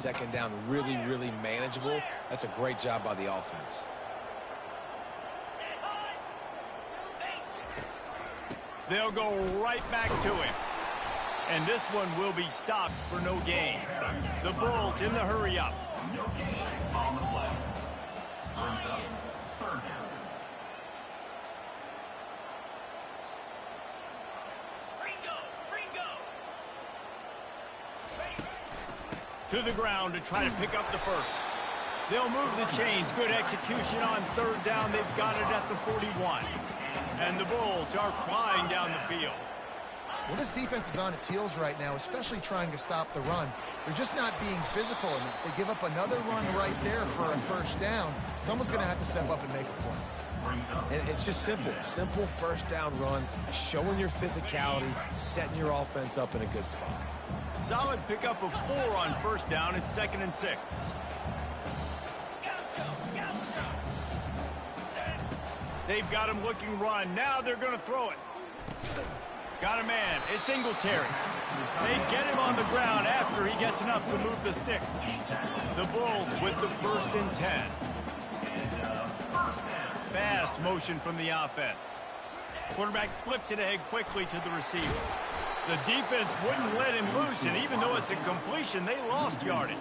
second down really, really manageable. That's a great job by the offense. They'll go right back to him. And this one will be stopped for no gain. The Bulls in the hurry-up. No gain on the play. Third down. To the ground to try to pick up the first. They'll move the chains. Good execution on third down. They've got it at the 41. And the Bulls are flying down the field. Well, this defense is on its heels right now, especially trying to stop the run. They're just not being physical enough. They give up another run right there for a first down. Someone's going to have to step up and make a play. And it's just simple. Simple first down run, showing your physicality, setting your offense up in a good spot. Solid pickup of 4 on first down. It's 2nd and 6. They've got him looking run. Now they're going to throw it. Got a man. It's Singletary. They get him on the ground after he gets enough to move the sticks. The Bulls with the 1st and 10. Fast motion from the offense. Quarterback flips it ahead quickly to the receiver. The defense wouldn't let him loose, and even though it's a completion, they lost yardage.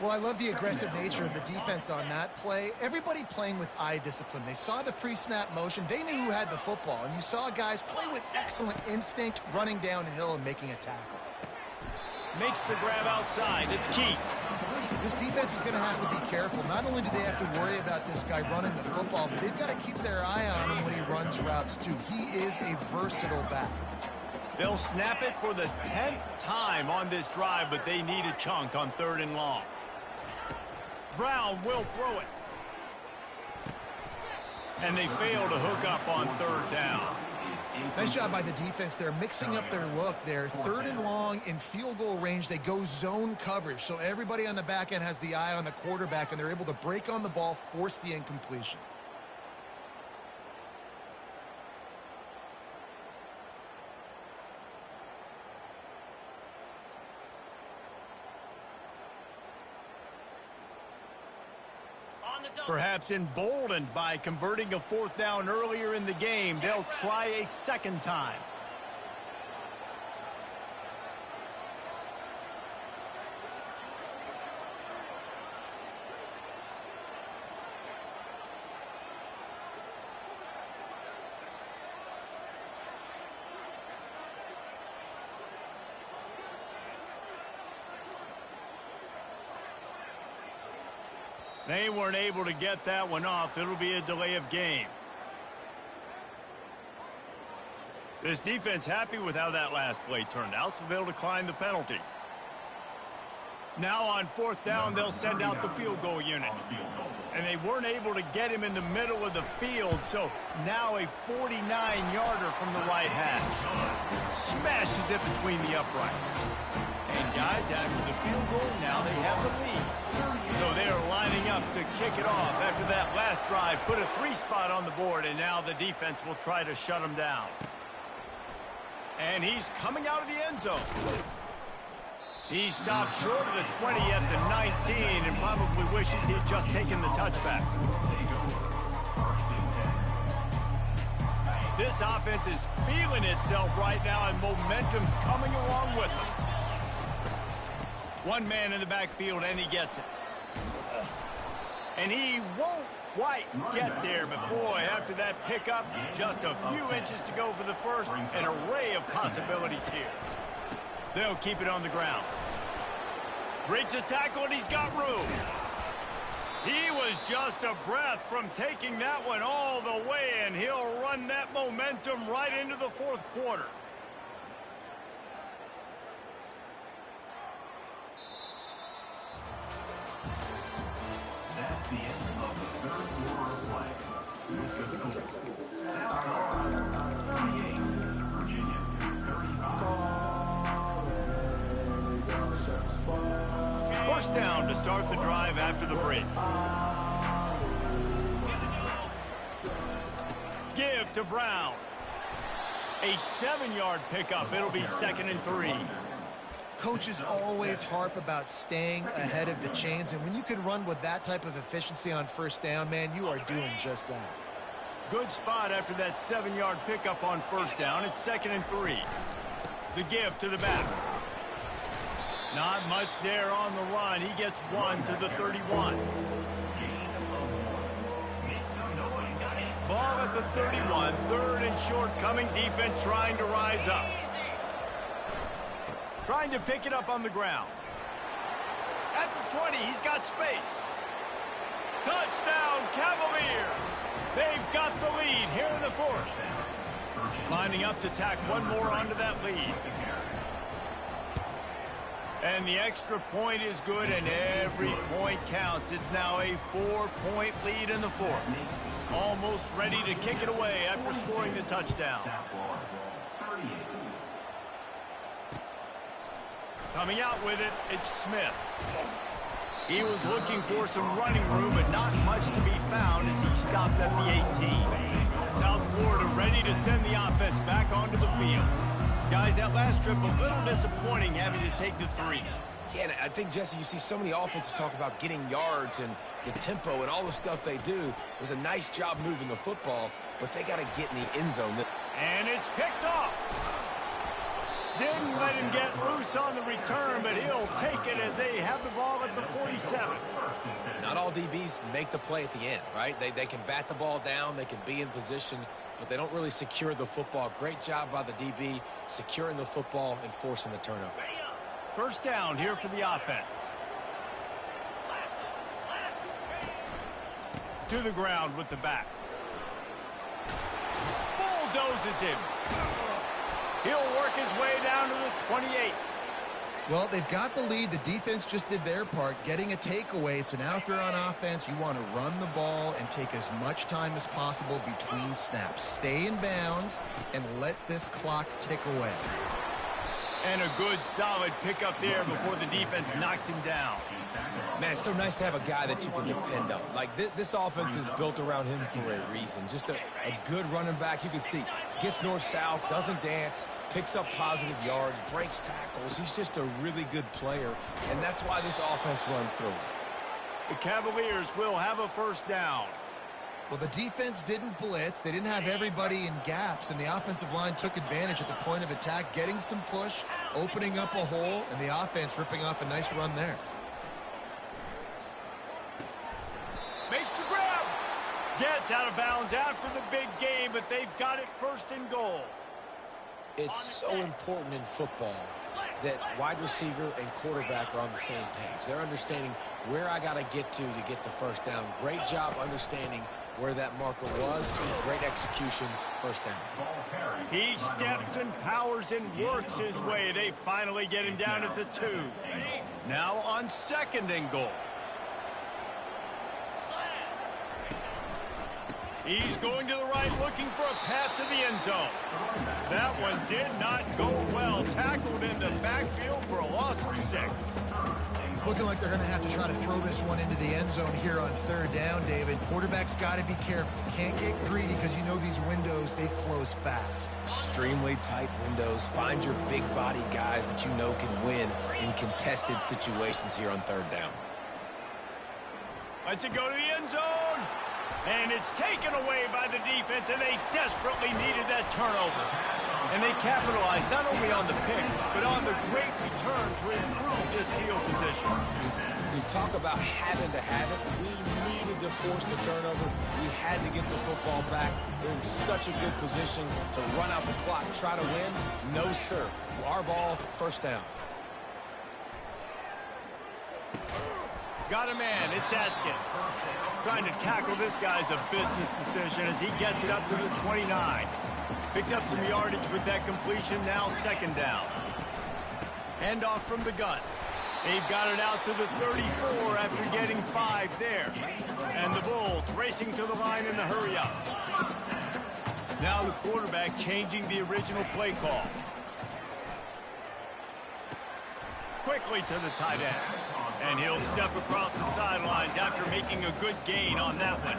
Well, I love the aggressive nature of the defense on that play. Everybody playing with eye discipline. They saw the pre-snap motion. They knew who had the football, and you saw guys play with excellent instinct, running downhill and making a tackle. Makes the grab outside. It's key. This defense is going to have to be careful. Not only do they have to worry about this guy running the football, but they've got to keep their eye on him when he runs routes, too. He is a versatile back. They'll snap it for the 10th time on this drive, but they need a chunk on 3rd and long. Brown will throw it. And they fail to hook up on 3rd down. Nice job by the defense. They're mixing up their look there. 3rd and long in field goal range. They go zone coverage. So everybody on the back end has the eye on the quarterback, and they're able to break on the ball, force the incompletion. Perhaps emboldened by converting a 4th down earlier in the game, they'll try a 2nd time. They weren't able to get that one off. It'll be a delay of game. This defense happy with how that last play turned out, so they'll decline the penalty. Now on 4th down, they'll send out the field goal unit. And they weren't able to get him in the middle of the field, so now a 49-yarder from the right hash. Smashes it between the uprights. And guys, after the field goal, now they have the lead. So they are lining up to kick it off after that last drive. Put a 3-spot on the board, and now the defense will try to shut him down. And he's coming out of the end zone. He stopped short of the 20 at the 19 and probably wishes he had just taken the touchback. This offense is feeling itself right now, and momentum's coming along with them. One man in the backfield, and he gets it. And he won't quite get there, but boy, after that pickup, just a few inches to go for the first, an array of possibilities here. They'll keep it on the ground. Breaks a tackle, and he's got room. He was just a breath from taking that one all the way, and he'll run that momentum right into the 4th quarter. That's the end of the 3rd quarter of play. With the score, South Carolina 38, Virginia 35. First down to start the drive after the break. Give to Brown. A 7-yard pickup. It'll be 2nd and 3. Coaches always harp about staying ahead of the chains, and when you can run with that type of efficiency on first down, man, you are doing just that. Good spot after that 7-yard pickup on first down. It's 2nd and 3. The give to the back. Not much there on the run. He gets 1 to the 31. Ball at the 31. 3rd and short coming. Defense trying to rise up. Trying to pick it up on the ground. At the 20, he's got space. Touchdown, Cavaliers. They've got the lead here in the 4th. Lining up to tack one more onto that lead. And the extra point is good, and every point counts. It's now a 4-point lead in the 4th. Almost ready to kick it away after scoring the touchdown. Coming out with it, it's Smith. He was looking for some running room, but not much to be found as he stopped at the 18. South Florida ready to send the offense back onto the field. Guys, that last trip a little disappointing having to take the 3. Yeah, and I think, Jesse, you see so many offenses talk about getting yards and the tempo and all the stuff they do. It was a nice job moving the football, but they got to get in the end zone. And it's picked off. Didn't let him get loose on the return, but he'll take it as they have the ball at the 47. Not all DBs make the play at the end, right? They can bat the ball down, they can be in position, but they don't really secure the football. Great job by the DB securing the football and forcing the turnover. First down here for the offense. To the ground with the back. Bulldozes him. He'll work his way down to the 28. Well, they've got the lead. The defense just did their part, getting a takeaway. So now if you're on offense, you want to run the ball and take as much time as possible between snaps. Stay in bounds and let this clock tick away. And a good, solid pickup there before the defense knocks him down. Man, it's so nice to have a guy that you can depend on. Like, this offense is built around him for a reason. Just a good running back. You can see, gets north-south, doesn't dance, picks up positive yards, breaks tackles. He's just a really good player, and that's why this offense runs through him. The Cavaliers will have a first down. Well, the defense didn't blitz. They didn't have everybody in gaps, and the offensive line took advantage at the point of attack, getting some push, opening up a hole, and the offense ripping off a nice run there. Makes the grab. Gets out of bounds after the big game, but they've got it 1st and goal. It's so important in football that wide receiver and quarterback are on the same page. They're understanding where I got to get get the first down. Great job understanding where that marker was. Great execution, first down. He steps and powers and works his way. They finally get him down at the 2. Now on 2nd and goal. He's going to the right, looking for a path to the end zone. That one did not go well. Tackled in the backfield for a loss of 6. It's looking like they're going to have to try to throw this one into the end zone here on 3rd down, David. Quarterback's got to be careful. Can't get greedy because you know these windows, they close fast. Extremely tight windows. Find your big body guys that you know can win in contested situations here on 3rd down. Lets it go to the end zone. And it's taken away by the defense, and they desperately needed that turnover. And they capitalized not only on the pick, but on the great return to improve this field position. You talk about having to have it. We needed to force the turnover. We had to get the football back. They're in such a good position to run out the clock, try to win. No, sir. Our ball, first down. Got a man. It's Atkins. Trying to tackle this guy's a business decision as he gets it up to the 29. Picked up some yardage with that completion. Now 2nd down. Handoff from the gun. They've got it out to the 34 after getting 5 there. And the Bulls racing to the line in the hurry up. Now the quarterback changing the original play call. Quickly to the tight end. And he'll step across the sidelines after making a good gain on that one.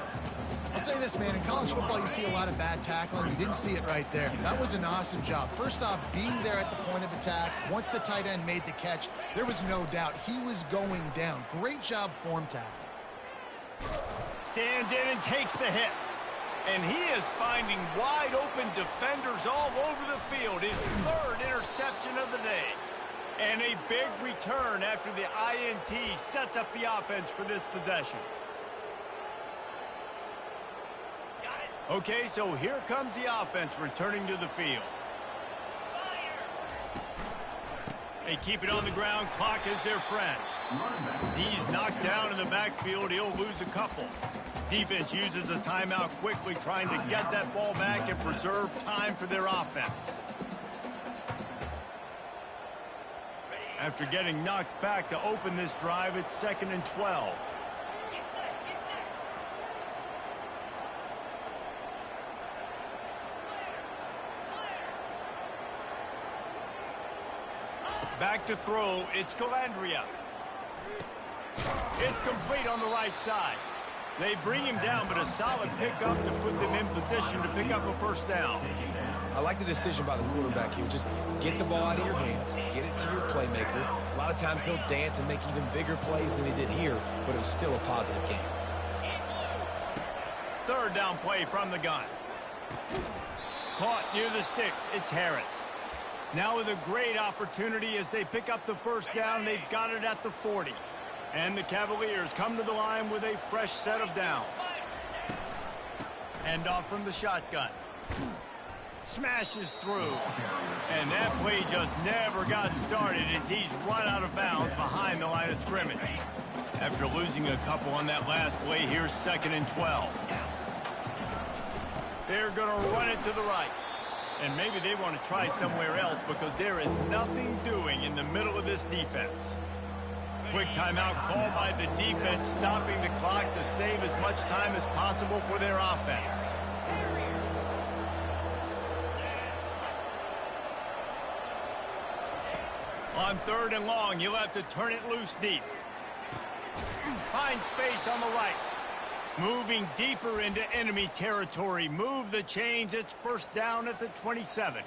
I'll say this, man. In college football, you see a lot of bad tackling. You didn't see it right there. That was an awesome job. First off, being there at the point of attack. Once the tight end made the catch, there was no doubt he was going down. Great job form tackle. Stands in and takes the hit. And he is finding wide open defenders all over the field. His third interception of the day. And a big return after the INT sets up the offense for this possession. Okay, so here comes the offense returning to the field. They keep it on the ground. Clock is their friend. He's knocked down in the backfield. He'll lose a couple. Defense uses a timeout quickly, trying to get that ball back and preserve time for their offense. After getting knocked back to open this drive, it's 2nd and 12. Back to throw, it's Calandria. It's complete on the right side. They bring him down, but a solid pickup to put them in position to pick up a first down. I like the decision by the quarterback here. Just get the ball out of your hands, get it to your playmaker. A lot of times he'll dance and make even bigger plays than he did here, but it was still a positive game. Third down play from the gun. Caught near the sticks, it's Harris. Now with a great opportunity as they pick up the first down, they've got it at the 40. And the Cavaliers come to the line with a fresh set of downs. End off from the shotgun. Smashes through. And that play just never got started as he's run out of bounds behind the line of scrimmage. After losing a couple on that last play, here's 2nd and 12. They're going to run it to the right. And maybe they want to try somewhere else because there is nothing doing in the middle of this defense. Quick timeout called by the defense, stopping the clock to save as much time as possible for their offense. On 3rd and long, you'll have to turn it loose deep. Find space on the right. Moving deeper into enemy territory. Move the chains. It's first down at the 27.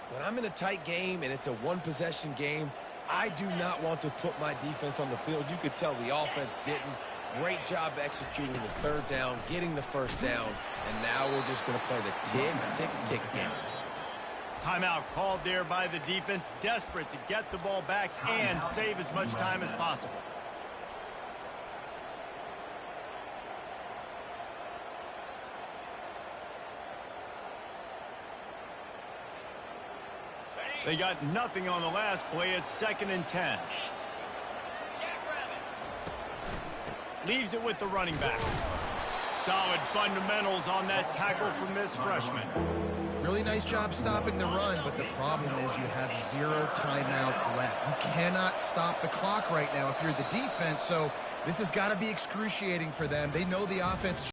When I'm in a tight game and it's a one-possession game, I do not want to put my defense on the field. You could tell the offense didn't. Great job executing the third down, getting the first down, and now we're just going to play the tick, tick, tick game. Timeout called there by the defense, desperate to get the ball back and save as much time as possible. They got nothing on the last play. It's 2nd and 10. Leaves it with the running back. Solid fundamentals on that tackle from this freshman. Really nice job stopping the run, but the problem is you have 0 timeouts left. You cannot stop the clock right now if you're the defense, so this has got to be excruciating for them. They know the offense is